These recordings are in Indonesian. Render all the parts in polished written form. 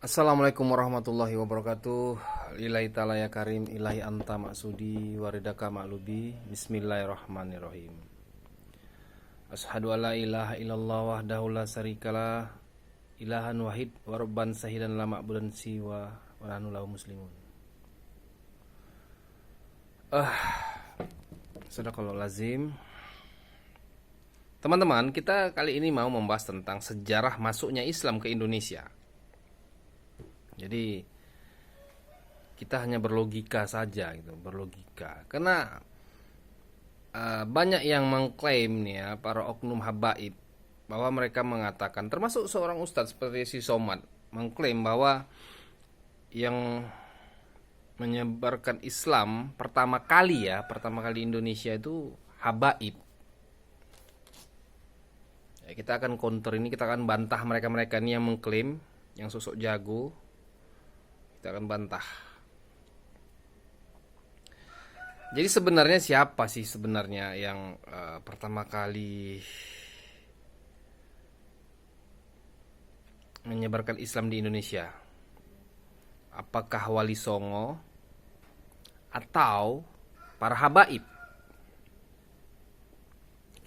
Assalamualaikum warahmatullahi wabarakatuh. Ilahi ta'ala ya karim, ilahi anta maksudi, waridaka ma'lubi. Bismillahirrahmanirrahim. Ashadu an la ilaha illallah wahdahu la syarikalah, ilahan wahid warabban sahidan la ma'budan siwa wa nahnu lahu muslimun. Sadaqallahu lazim. Teman-teman, kita kali ini mau membahas tentang sejarah masuknya Islam ke Indonesia. Jadi kita hanya berlogika saja gitu, berlogika. Karena banyak yang mengklaim nih ya, para oknum habaib, bahwa mereka mengatakan, termasuk seorang ustadz seperti si Somad, mengklaim bahwa yang menyebarkan Islam pertama kali Indonesia itu habaib. Ya, kita akan counter ini, kita akan bantah mereka-mereka ini yang mengklaim, yang sosok jago. Kita akan bantah. Jadi sebenarnya siapa sih sebenarnya yang pertama kali menyebarkan Islam di Indonesia? Apakah Wali Songo atau para habaib?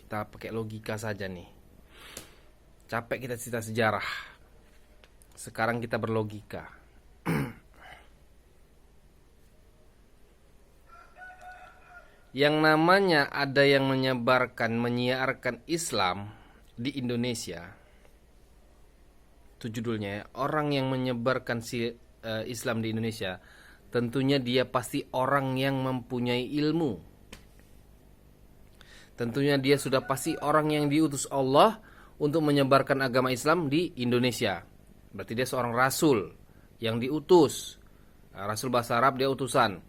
Kita pakai logika saja nih. Capek kita cerita sejarah. Sekarang kita berlogika. Yang namanya ada yang menyiarkan Islam di Indonesia. Itu judulnya ya, orang yang menyebarkan Islam di Indonesia. Tentunya dia pasti orang yang mempunyai ilmu. Tentunya dia sudah pasti orang yang diutus Allah untuk menyebarkan agama Islam di Indonesia. Berarti dia seorang rasul yang diutus. Rasul bahasa Arab dia utusan.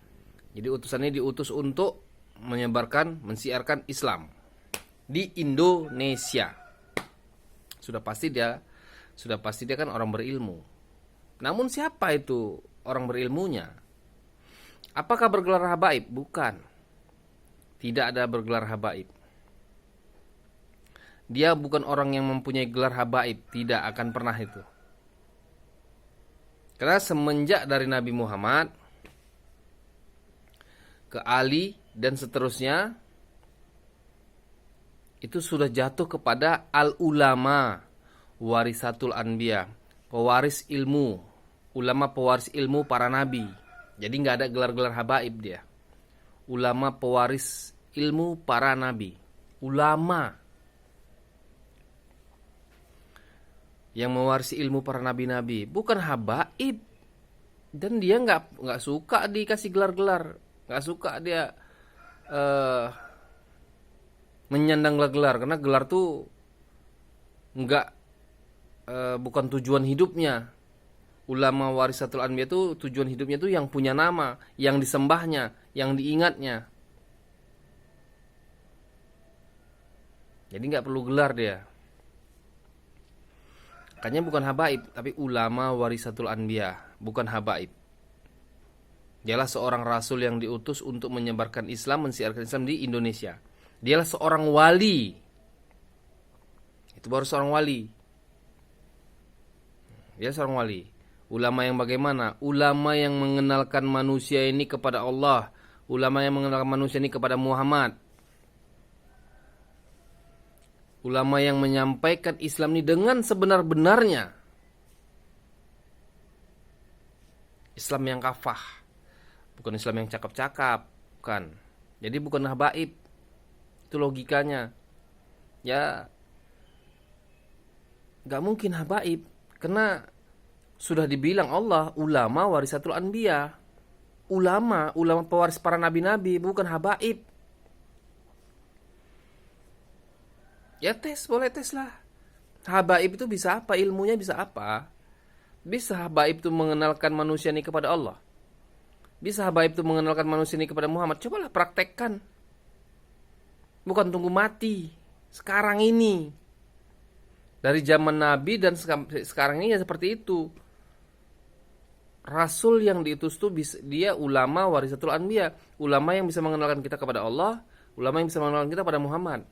Jadi utusannya diutus untuk mensiarkan Islam di Indonesia. Sudah pasti dia kan orang berilmu. Namun siapa itu orang berilmunya? Apakah bergelar habaib? Bukan. Tidak ada bergelar habaib. Dia bukan orang yang mempunyai gelar habaib, tidak akan pernah itu. Karena semenjak dari Nabi Muhammad ke Ali dan seterusnya, itu sudah jatuh kepada al-ulama warisatul anbiya, pewaris ilmu, ulama pewaris ilmu para nabi. Jadi nggak ada gelar-gelar habaib dia. Ulama pewaris ilmu para nabi, ulama yang mewarisi ilmu para nabi-nabi, bukan habaib. Dan dia nggak suka dikasih gelar-gelar, nggak suka dia menyandang gelar, karena gelar tuh bukan tujuan hidupnya. Ulama warisatul anbiya itu tujuan hidupnya tuh yang punya nama, yang disembahnya, yang diingatnya. Jadi nggak perlu gelar dia. Makanya bukan habaib, tapi ulama warisatul anbiya, bukan habaib. Dialah seorang rasul yang diutus untuk menyebarkan Islam, mensiarkan Islam di Indonesia. Dialah seorang wali. Itu baru seorang wali. Dia seorang wali. Ulama yang bagaimana? Ulama yang mengenalkan manusia ini kepada Allah. Ulama yang mengenalkan manusia ini kepada Muhammad. Ulama yang menyampaikan Islam ini dengan sebenar-benarnya. Islam yang kafah. Bukan Islam yang cakap-cakap, bukan. Jadi bukan habaib. Itu logikanya. Ya, gak mungkin habaib. Karena sudah dibilang Allah, ulama warisatul anbiya. Ulama pewaris para nabi-nabi, bukan habaib. Ya boleh tes lah. Habaib itu bisa apa? Ilmunya bisa apa? Bisa habaib itu mengenalkan manusia ini kepada Allah. Bisa habaib itu mengenalkan manusia ini kepada Muhammad. Cobalah praktekkan. Bukan tunggu mati. Sekarang ini. Dari zaman Nabi dan sekarang ini ya seperti itu. Rasul yang diutus itu dia ulama warisatul anbiya. Ulama yang bisa mengenalkan kita kepada Allah. Ulama yang bisa mengenalkan kita pada Muhammad.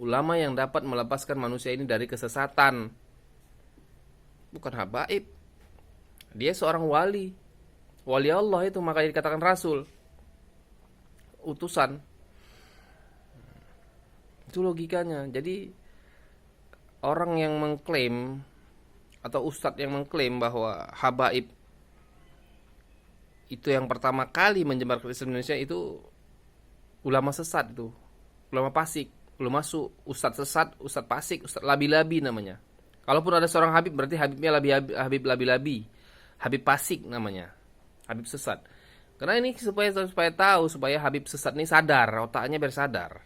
Ulama yang dapat melepaskan manusia ini dari kesesatan. Bukan habaib. Dia seorang wali. Wali Allah itu makanya dikatakan rasul, utusan. Itu logikanya. Jadi orang yang mengklaim atau ustadz yang mengklaim bahwa habaib itu yang pertama kali menyebarkan Islam Indonesia itu ulama sesat itu. Ulama fasik, ulama ustadz sesat, ustadz fasik, ustadz labi-labi namanya. Kalaupun ada seorang habib berarti habibnya habib labi-labi. Habib fasik namanya. Habib sesat. Karena ini supaya tahu, supaya habib sesat ini sadar, otaknya biar sadar.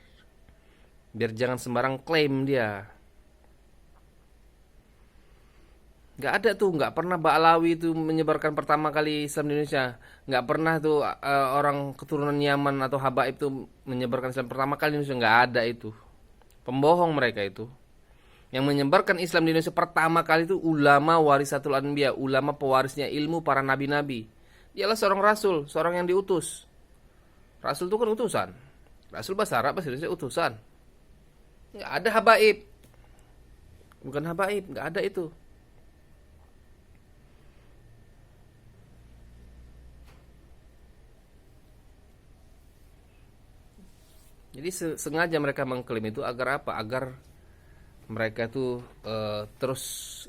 Biar jangan sembarang klaim dia. Gak ada tuh, gak pernah Ba'alawi itu menyebarkan pertama kali Islam di Indonesia. Gak pernah tuh orang keturunan Yaman atau habaib tuh menyebarkan Islam pertama kali di Indonesia. Gak ada itu. Pembohong mereka itu. Yang menyebarkan Islam di Indonesia pertama kali itu ulama warisatul anbiya, ulama pewarisnya ilmu para nabi-nabi. Dialah seorang rasul, seorang yang diutus. Rasul itu kan utusan. Rasul bahasa Arab, bahasa Indonesia utusan. Gak ada habaib. Bukan habaib, gak ada itu. Jadi sengaja mereka mengklaim itu agar apa? Agar mereka tuh terus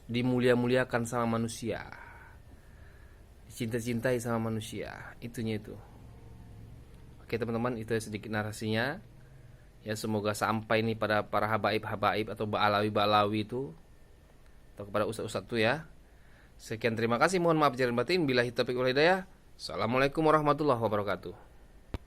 dimulia-muliakan sama manusia, cinta-cintai sama manusia. Itunya itu. Oke teman-teman, itu sedikit narasinya. Ya semoga sampai nih pada para habaib-habaib atau ba'alawi-ba'alawi itu, atau kepada ustaz-ustaz itu ya. Sekian, terima kasih. Mohon maaf lahir batin. Billahi taufiq wal hidayah. Assalamualaikum warahmatullahi wabarakatuh.